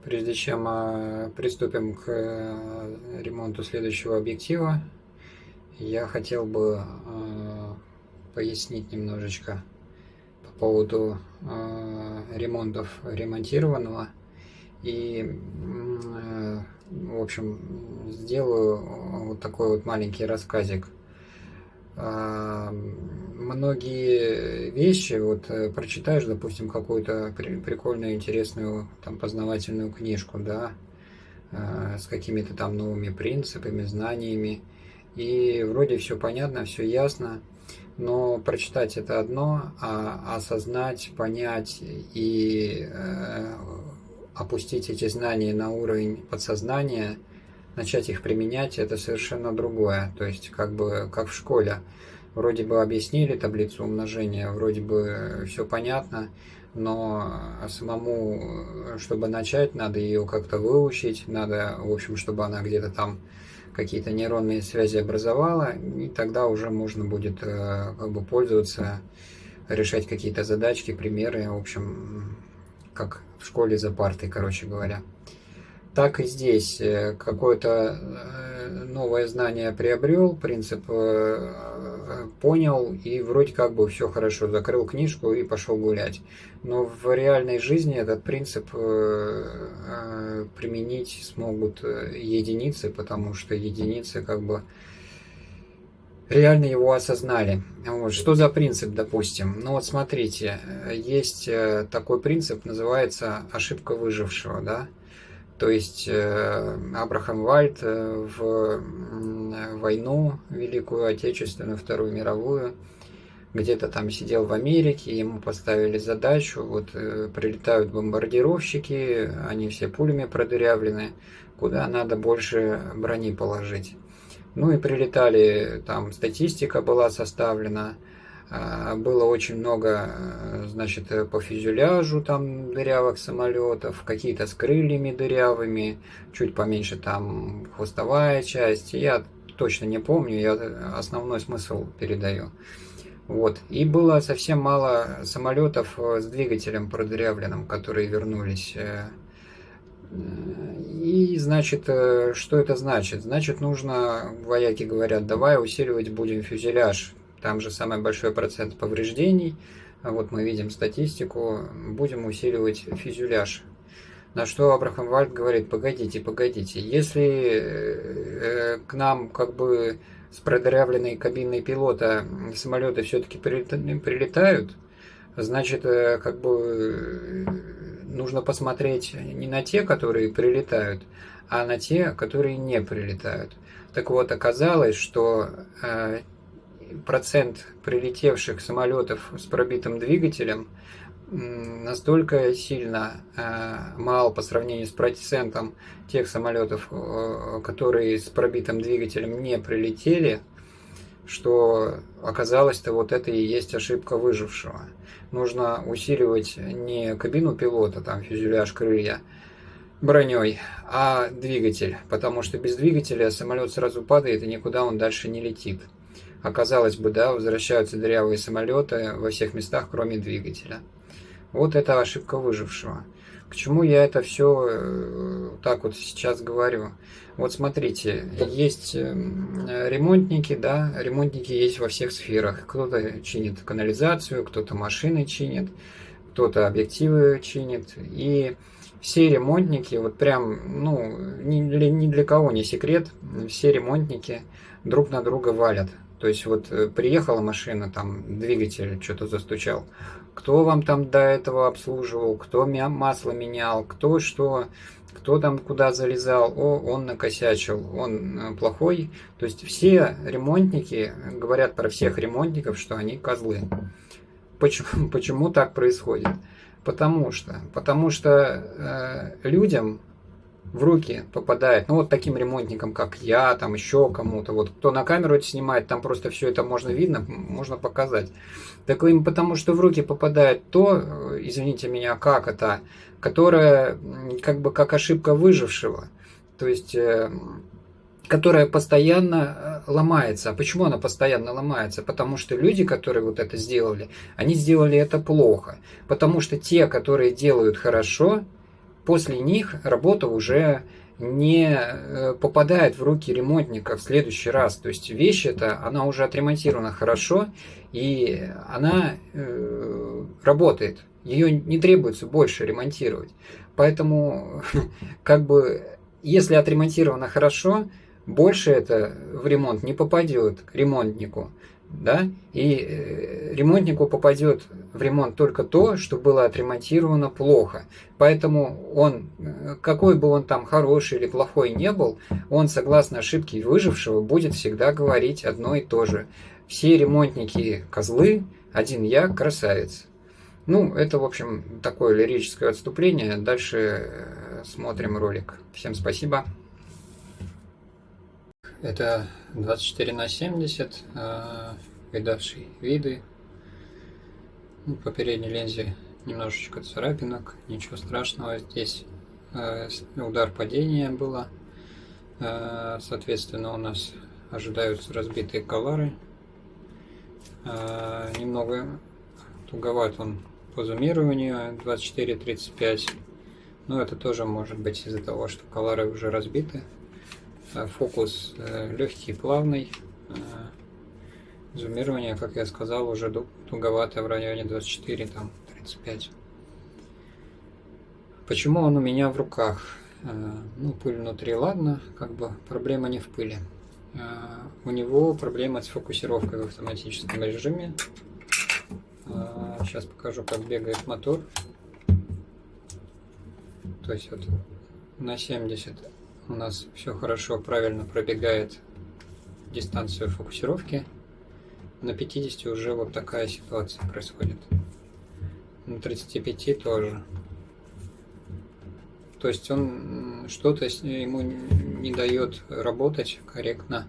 Прежде чем приступим к ремонту следующего объектива, я хотел бы пояснить немножечко по поводу ремонтов ремонтированного. И, в общем, сделаю вот такой вот маленький рассказик. Многие вещи, вот прочитаешь, допустим, какую-то прикольную, интересную, там, познавательную книжку, да, с какими-то там новыми принципами, знаниями, и вроде все понятно, все ясно, но прочитать это одно, а осознать, понять и опустить эти знания на уровень подсознания, начать их применять, это совершенно другое. То есть, как бы, как в школе. Вроде бы объяснили таблицу умножения, вроде бы все понятно, но самому, чтобы начать, надо ее как-то выучить, надо, в общем, чтобы она где-то там какие-то нейронные связи образовала, и тогда уже можно будет как бы пользоваться, решать какие-то задачки, примеры, в общем, как в школе за партой, короче говоря. Так и здесь какое-то новое знание приобрел, принцип понял, и вроде как бы все хорошо, закрыл книжку и пошел гулять. Но в реальной жизни этот принцип применить смогут единицы, потому что единицы как бы реально его осознали. Вот. Что за принцип, допустим? Ну вот смотрите, есть такой принцип, называется ошибка выжившего, да? То есть Абрахам Вальд в войну Великую Отечественную, Вторую мировую, где-то там сидел в Америке, ему поставили задачу, вот прилетают бомбардировщики, они все пулями продырявлены, куда надо больше брони положить. Ну и прилетали, там статистика была составлена, было очень много, значит, по фюзеляжу там дырявых самолетов, какие-то с крыльями дырявыми, чуть поменьше там хвостовая часть. Я точно не помню, я основной смысл передаю. Вот. И было совсем мало самолетов с двигателем продырявленным, которые вернулись. И, значит, что это значит? Значит, нужно, вояки говорят, давай усиливать будем фюзеляж. Там же самый большой процент повреждений. Вот мы видим статистику. Будем усиливать фюзеляж. На что Абрахам Вальд говорит, погодите, если к нам как бы с продырявленной кабиной пилота самолеты все-таки прилетают, значит, как бы нужно посмотреть не на те, которые прилетают, а на те, которые не прилетают. Так вот, оказалось, что процент прилетевших самолетов с пробитым двигателем настолько сильно мал по сравнению с процентом тех самолетов, которые с пробитым двигателем не прилетели, что оказалось-то вот это и есть ошибка выжившего. Нужно усиливать не кабину пилота, там фюзеляж, крылья, броней, а двигатель, потому что без двигателя самолет сразу падает и никуда он дальше не летит. Оказалось бы, да, возвращаются дырявые самолеты во всех местах, кроме двигателя. Вот это ошибка выжившего. К чему я это все так вот сейчас говорю? Вот смотрите, есть ремонтники, да, ремонтники есть во всех сферах. Кто-то чинит канализацию, кто-то машины чинит, кто-то объективы чинит. И все ремонтники, вот прям, ну, ни для кого не секрет, все ремонтники друг на друга валят. То есть вот приехала машина, там двигатель что-то застучал. Кто вам там до этого обслуживал, кто масло менял, кто что, кто там куда залезал, он накосячил, он плохой. То есть все ремонтники говорят про всех ремонтников, что они козлы. Почему так происходит? Потому что людям в руки попадает, ну вот таким ремонтникам, как я, там еще кому-то, вот кто на камеру это снимает, там просто все это можно видно, можно показать. Так им потому что в руки попадает то, извините меня, как это, которое как бы как ошибка выжившего, то есть которая постоянно ломается. А почему она постоянно ломается? Потому что люди, которые вот это сделали, они сделали это плохо. Потому что те, которые делают хорошо, после них работа уже не попадает в руки ремонтника в следующий раз. То есть вещь эта, она уже отремонтирована хорошо, и она работает. Ее не требуется больше ремонтировать. Поэтому, как бы, если отремонтировано хорошо, больше это в ремонт не попадет к ремонтнику. Да? И ремонтнику попадет в ремонт только то, что было отремонтировано плохо. Поэтому он, какой бы он там хороший или плохой не был, он, согласно ошибке выжившего, будет всегда говорить одно и то же. Все ремонтники козлы, один я красавец. Ну, это, в общем, такое лирическое отступление. Дальше смотрим ролик. Всем спасибо. Это 24×70, видавший виды. По передней лензе немножечко царапинок, ничего страшного. Здесь удар падения было. Соответственно, у нас ожидаются разбитые колары. Немного туговат он по зумированию 24-35. Но это тоже может быть из-за того, что колары уже разбиты. Фокус легкий, плавный. Зумирование, как я сказал, уже туговато в районе 24-35. Почему он у меня в руках? Ну, пыль внутри, ладно, как бы проблема не в пыли. У него проблема с фокусировкой в автоматическом режиме. Сейчас покажу, как бегает мотор. То есть вот на 70 у нас все хорошо, правильно пробегает дистанцию фокусировки. На 50 уже вот такая ситуация происходит. На 35 тоже. То есть он что-то ему не дает работать корректно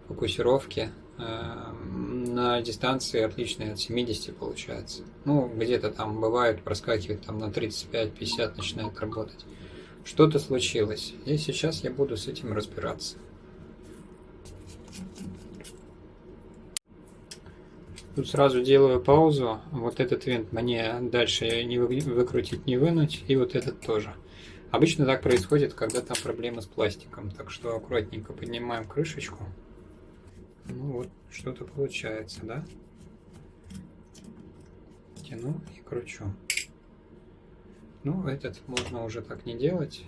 фокусировки. На дистанции отличной от 70 получается. Ну, где-то там бывает, проскакивает там на 35-50, начинает работать. Что-то случилось. И сейчас я буду с этим разбираться. Тут сразу делаю паузу. Вот этот винт мне дальше не выкрутить, не вынуть. И вот этот тоже. Обычно так происходит, когда там проблемы с пластиком. Так что аккуратненько поднимаем крышечку. Ну вот, что-то получается, да? Тяну и кручу. Ну, этот можно уже так не делать.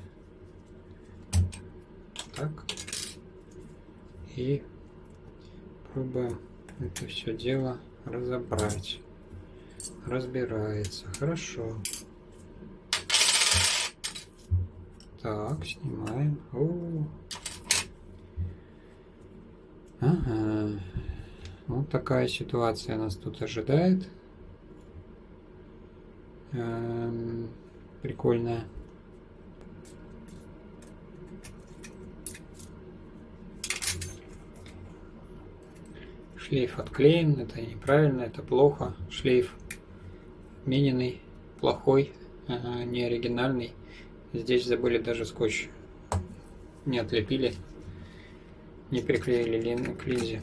Так. И пробуем это все дело разобрать. Разбирается. Хорошо. Так, снимаем. Ага. Вот такая ситуация нас тут ожидает. Прикольная. Шлейф отклеен, это неправильно, это плохо. Шлейф мененный, плохой, не оригинальный. Здесь забыли даже скотч, не отлепили, не приклеили к линзе.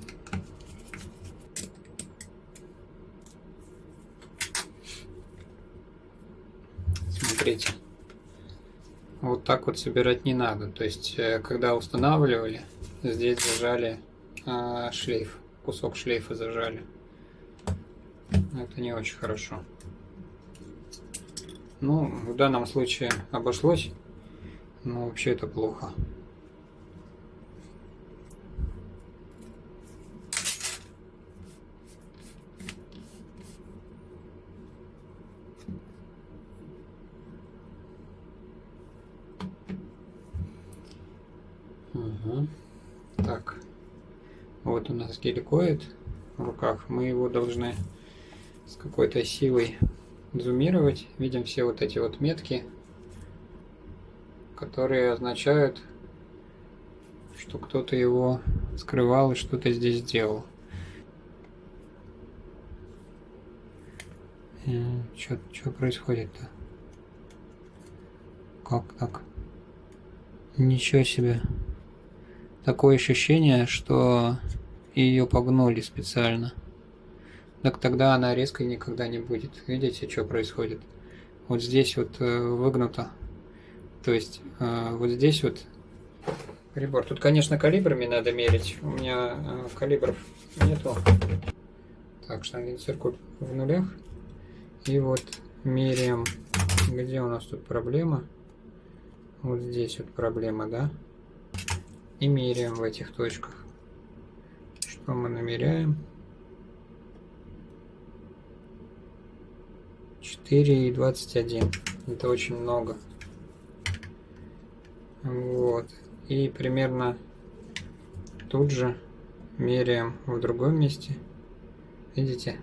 Смотрите, вот так вот собирать не надо. То есть, когда устанавливали, здесь зажали шлейф, кусок шлейфа зажали. Это не очень хорошо. Ну, в данном случае обошлось, но вообще это плохо. Угу. Так, вот у нас геликоид в руках. Мы его должны с какой-то силой зумировать. Видим все вот эти вот метки, которые означают, что кто-то его скрывал и что-то здесь делал. Что происходит-то? Как так? Ничего себе. Такое ощущение, что ее погнули специально. Так тогда она резкой никогда не будет. Видите, что происходит? Вот здесь вот выгнуто. То есть вот здесь вот прибор. Тут, конечно, калибрами надо мерить. У меня калибров нету. Так, штангенциркуль в нулях. И вот меряем, где у нас тут проблема. Вот здесь вот проблема, да? И меряем в этих точках. Что мы намеряем? 4,21. Это очень много. Вот. И примерно тут же меряем в другом месте. Видите?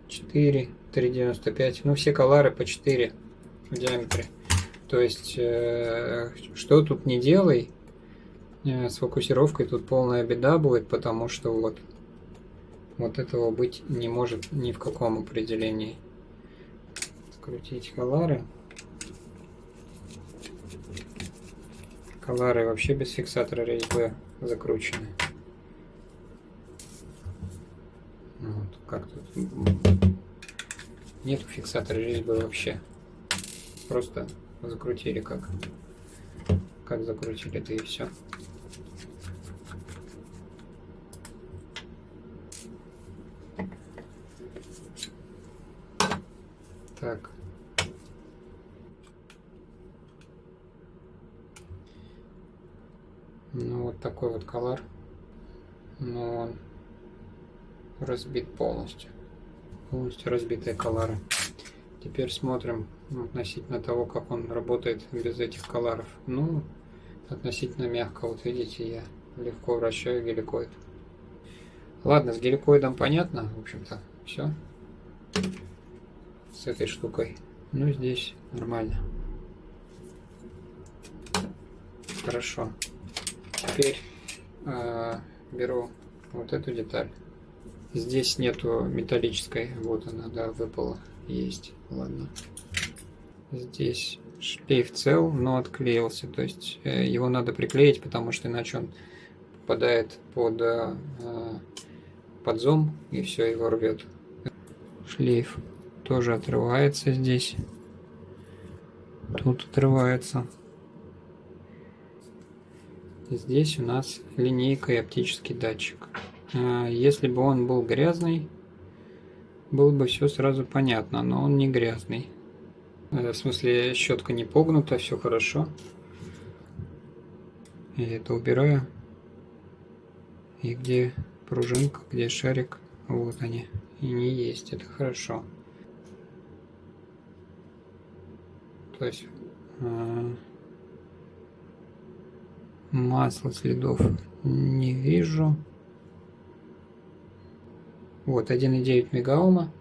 4, 3,95. Ну, все колары по 4 в диаметре. То есть, что тут не делай, с фокусировкой тут полная беда будет, потому что вот этого быть не может ни в каком определении. Скрутить колары. Колары вообще без фиксатора резьбы закручены. Вот, как тут? Нету фиксатора резьбы вообще. Просто закрутили как закрутили, это и все. Так. Ну вот такой вот колор. Но он разбит полностью. Полностью разбитые колары. Теперь смотрим относительно того, как он работает без этих колоров. Ну, относительно мягко. Вот видите, я легко вращаю геликоид. Ладно, с геликоидом понятно. В общем-то, все. С этой штукой. Ну, здесь нормально. Хорошо. Теперь беру вот эту деталь. Здесь нету металлической. Вот она, да, выпала. Есть. Ладно. Здесь шлейф цел, но отклеился. То есть его надо приклеить, потому что иначе он попадает под зом и все, его рвет. Шлейф тоже отрывается здесь. Тут отрывается. Здесь у нас линейка и оптический датчик. Если бы он был грязный, было бы все сразу понятно, но он не грязный. В смысле, щетка не погнута, все хорошо. Я это убираю. И где пружинка, где шарик, вот они. И не есть, это хорошо. То есть масла, следов не вижу. Вот 1,9 мегаома.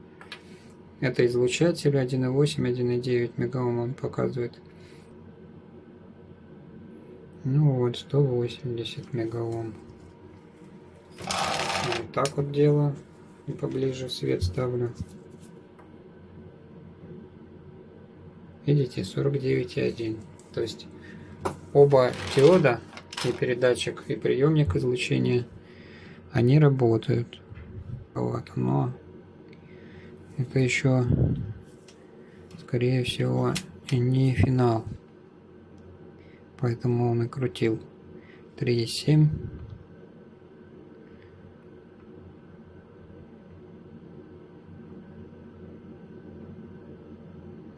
Это излучатель 1,8, 1,9 мегаома он показывает. Ну вот 180 мегаом. Вот так вот делаю. И поближе свет ставлю. Видите, 49,1. То есть оба диода, и передатчик, и приемник излучения, они работают. Вот, но это еще, скорее всего, не финал. Поэтому он и крутил 3,7.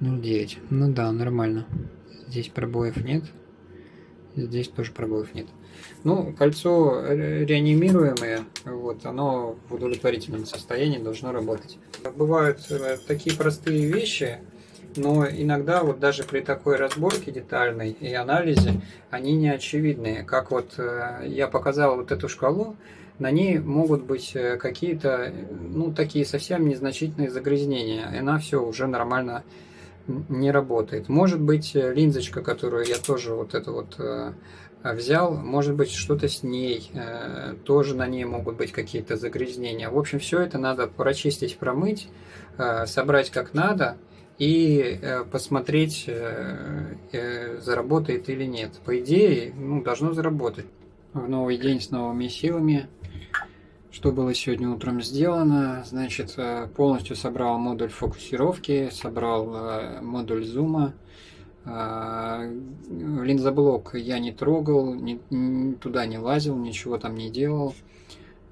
Ну, 9. Ну да, нормально. Здесь пробоев нет. Здесь тоже пробоев нет. Ну, кольцо реанимируемое, вот, оно в удовлетворительном состоянии должно работать. Бывают такие простые вещи, но иногда вот даже при такой разборке детальной и анализе они не очевидные. Как вот я показал вот эту шкалу, на ней могут быть какие-то, ну, такие совсем незначительные загрязнения, и она все уже нормально не работает. Может быть, линзочка, которую я тоже вот эту вот взял, может быть, что-то с ней, тоже на ней могут быть какие-то загрязнения. В общем, все это надо прочистить, промыть, собрать как надо и посмотреть, заработает или нет. По идее, ну, должно заработать. В новый день с новыми силами Что было сегодня утром сделано? Значит, полностью собрал модуль фокусировки, собрал модуль зума. Линзоблок я не трогал, туда не лазил, ничего там не делал.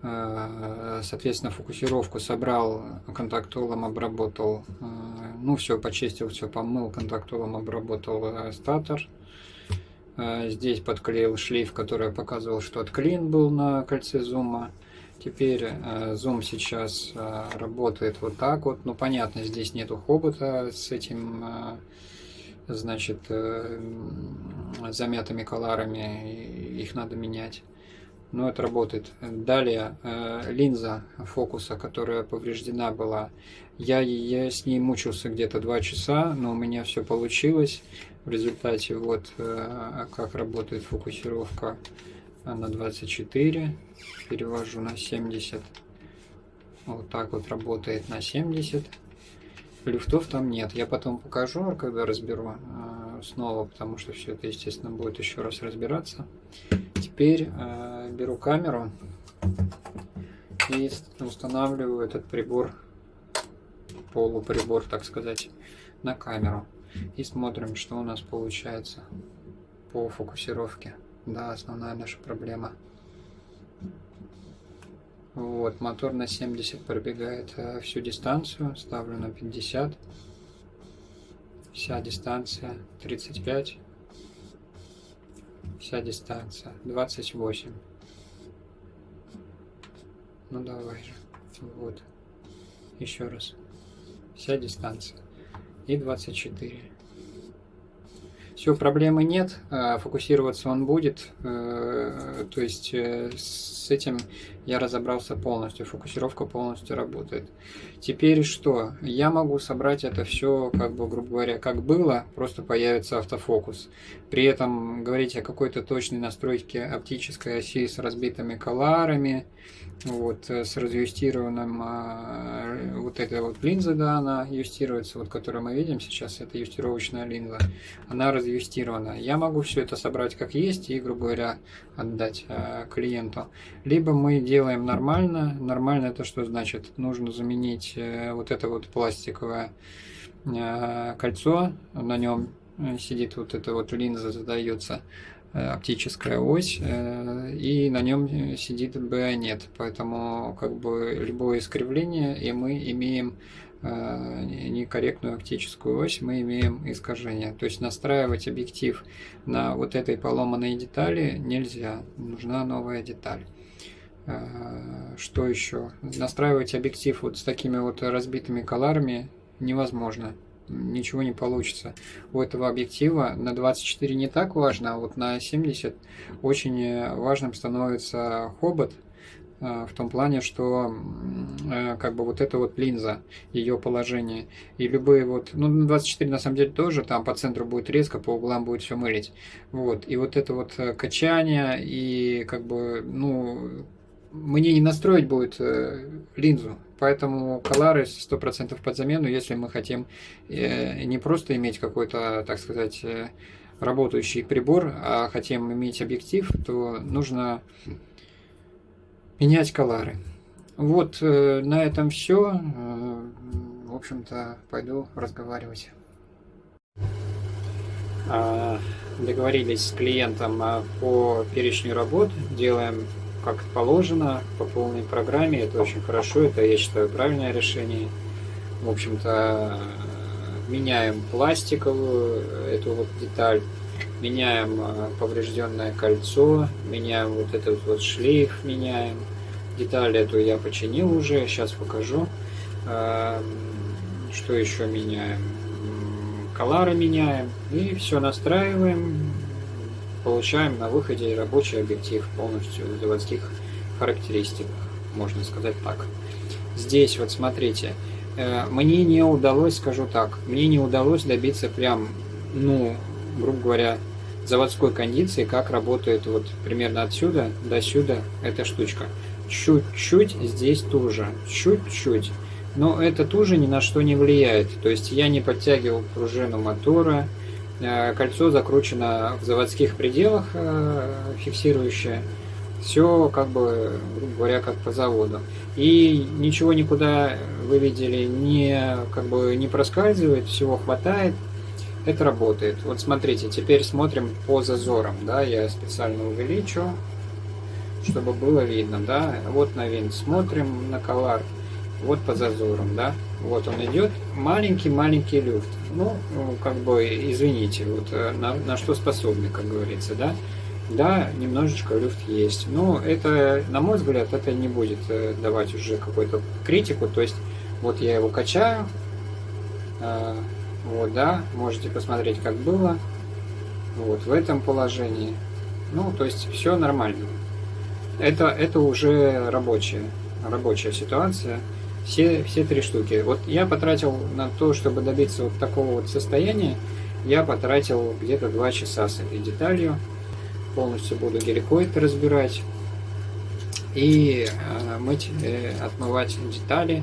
Соответственно, фокусировку собрал, контактолом обработал, ну все, почистил, все помыл, контактолом обработал статор. Здесь подклеил шлейф, который показывал, что отклеен был на кольце зума. Теперь зум сейчас работает вот так вот. Ну, понятно, здесь нету хобота с этим, значит, замятыми коларами. Их надо менять. Но это работает. Далее, линза фокуса, которая повреждена была. Я с ней мучился где-то 2 часа, но у меня все получилось. В результате вот как работает фокусировка на 24. Перевожу на 70. Вот так вот работает на 70. Люфтов там нет. Я потом покажу, когда разберу снова, потому что все это, естественно, будет еще раз разбираться. Теперь беру камеру и устанавливаю этот прибор, полуприбор, так сказать, на камеру. И смотрим, что у нас получается по фокусировке. Да, основная наша проблема. Вот, мотор на 70 пробегает всю дистанцию, ставлю на 50. Вся дистанция 35. Вся дистанция 28. Ну давай же. Вот. Еще раз. Вся дистанция. И 24. Все, проблемы нет, фокусироваться он будет, то есть с этим я разобрался полностью, фокусировка полностью работает. Теперь что? Я могу собрать это все, как бы, грубо говоря, как было, просто появится автофокус. При этом говорить о какой-то точной настройке оптической оси с разбитыми коларами, вот, с разъюстированным, вот эта вот линза, да, она юстируется, вот, которую мы видим сейчас, это юстировочная линза, она разъюстирована. Я могу все это собрать как есть и, грубо говоря, отдать клиенту. Либо мы делаем нормально. Нормально это что значит? Нужно заменить вот это вот пластиковое кольцо, на нем сидит вот эта вот линза, задается оптическая ось, и на нем сидит байонет, поэтому как бы любое искривление, и мы имеем некорректную оптическую ось, мы имеем искажение. То есть настраивать объектив на вот этой поломанной детали нельзя, нужна новая деталь. Что еще? Настраивать объектив вот с такими вот разбитыми коларами невозможно. Ничего не получится. У этого объектива на 24 не так важно, а вот на 70 очень важным становится хобот, в том плане, что как бы вот эта вот линза, ее положение, и любые вот, ну на 24 на самом деле тоже, там по центру будет резко, по углам будет все мылить, вот, и вот это вот качание, и как бы, ну, мне не настроить будет линзу, поэтому колары 100% под замену, если мы хотим не просто иметь какой-то, так сказать, работающий прибор, а хотим иметь объектив, то нужно менять колары. Вот на этом все. В общем-то, пойду разговаривать. Договорились с клиентом по перечню работ, делаем как положено, по полной программе. Это очень хорошо, это, я считаю, правильное решение. В общем-то, меняем пластиковую эту вот деталь, меняем поврежденное кольцо, меняем вот этот вот шлейф, меняем. Деталь эту я починил уже, сейчас покажу. Что еще меняем? Колары меняем и все настраиваем. Получаем на выходе рабочий объектив полностью в заводских характеристиках, можно сказать так. Здесь вот смотрите, мне не удалось, скажу так, мне не удалось добиться прям, ну, грубо говоря, заводской кондиции, как работает вот примерно отсюда до сюда эта штучка. Чуть-чуть здесь туже, чуть-чуть. Но это туже ни на что не влияет. То есть я не подтягивал пружину мотора. Кольцо закручено в заводских пределах, фиксирующее Все, как бы, грубо говоря, как по заводу. И ничего никуда, вы видели, не проскальзывает, всего хватает. Это работает. Вот смотрите, теперь смотрим по зазорам, да, я специально увеличу, чтобы было видно, да. Вот на винт смотрим, на колар, вот по зазорам, да. Вот он идет, маленький люфт. Ну, как бы, извините, вот на что способны, как говорится, да. Да, немножечко люфт есть. Но это, на мой взгляд, это не будет давать уже какую-то критику. То есть, вот я его качаю. Вот, да, можете посмотреть, как было. Вот, в этом положении. Ну, то есть, все нормально. Это уже рабочая ситуация. Все три штуки. Вот я потратил на то, чтобы добиться вот такого вот состояния, я потратил где-то 2 часа с этой деталью. Полностью буду геликоид разбирать и отмывать детали.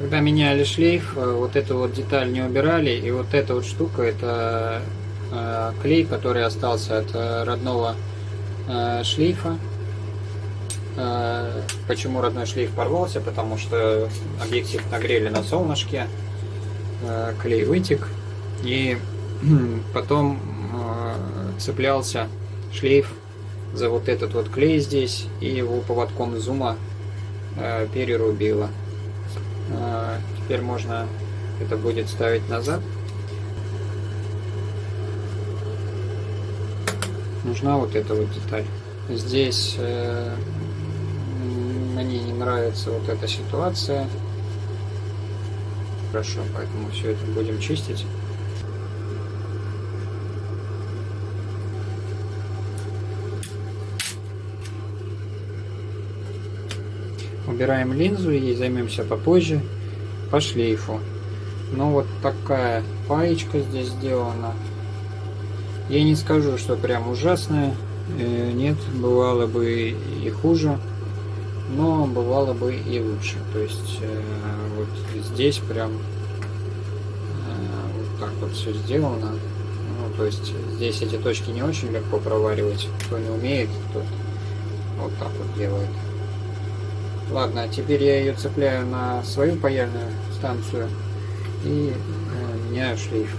Когда меняли шлейф, вот эту вот деталь не убирали, и вот эта вот штука, это клей, который остался от родного шлейфа. Почему родной шлейф порвался? Потому что объектив нагрели на солнышке, клей вытек, и потом цеплялся шлейф за вот этот вот клей здесь, и его поводком зума перерубило. Теперь можно это будет ставить назад. Нужна вот эта вот деталь. Здесь мне не нравится вот эта ситуация. Хорошо, поэтому все это будем чистить. Убираем линзу и займемся попозже по шлейфу. Но вот такая паечка здесь сделана. Я не скажу, что прям ужасная. Нет, бывало бы и хуже, но бывало бы и лучше. То есть вот здесь прям вот так вот все сделано. Ну, то есть здесь эти точки не очень легко проваривать. Кто не умеет, тот вот так вот делает. Ладно, теперь я ее цепляю на свою паяльную станцию и меняю шлейф.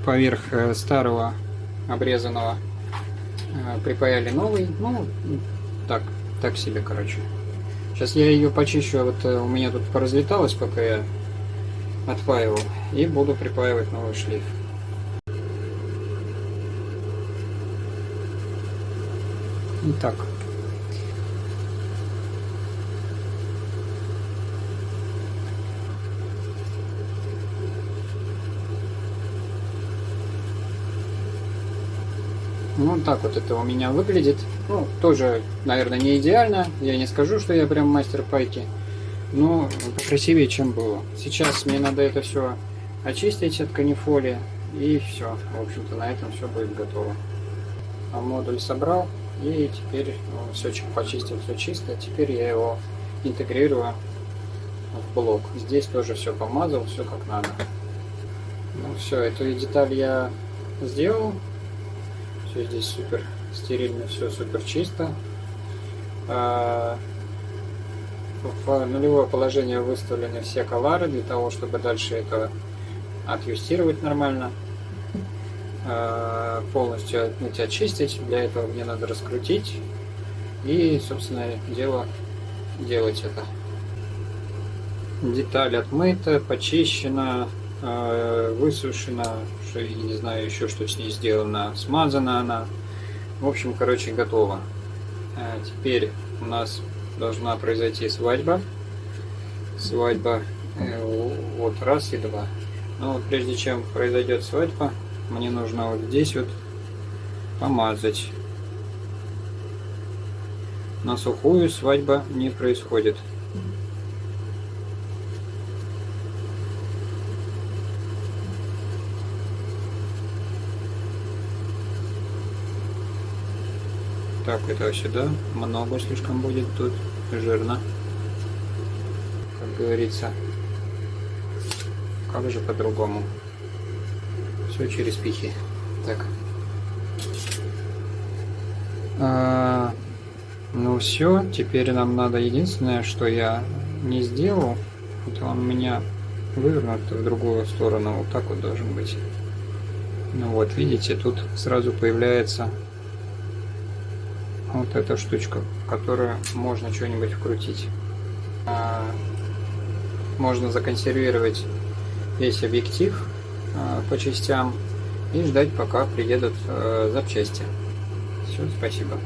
Поверх старого обрезанного припаяли новый. Ну, так себе, короче. Сейчас я ее почищу. Вот у меня тут поразлеталось, пока я отпаивал. И буду припаивать новый шлейф. Итак. Ну, вот так вот это у меня выглядит. Ну, тоже, наверное, не идеально. Я не скажу, что я прям мастер пайки. Но покрасивее, чем было. Сейчас мне надо это все очистить от канифоли. И все. В общем-то, на этом все будет готово. А модуль собрал. И теперь все почистил, все чисто. Теперь я его интегрирую в блок. Здесь тоже все помазал, все как надо. Ну все, эту деталь я сделал. Все здесь супер стерильно, все супер чисто. В нулевое положение выставлены все колары для того, чтобы дальше это отъюстировать нормально. Полностью отмыть, очистить. Для этого мне надо раскрутить и, собственно, делать это. Деталь отмыта, почищена, высушена, что я не знаю еще, что с ней сделано, смазана она. В общем, короче, готово. Теперь у нас должна произойти свадьба. Свадьба вот раз и два. Но вот прежде чем произойдет свадьба, мне нужно вот здесь вот помазать. На сухую свадьба не происходит. Так, это сюда. Много слишком будет тут. Жирно. Как говорится. Как же по-другому? Все через пихи. Так. Ну все, теперь нам надо, единственное, что я не сделал, это он у меня вывернут в другую сторону, вот так вот должен быть. Ну вот, видите, тут сразу появляется вот эта штучка, в которую можно что-нибудь вкрутить. Можно законсервировать весь объектив по частям и ждать, пока приедут запчасти. Все, спасибо.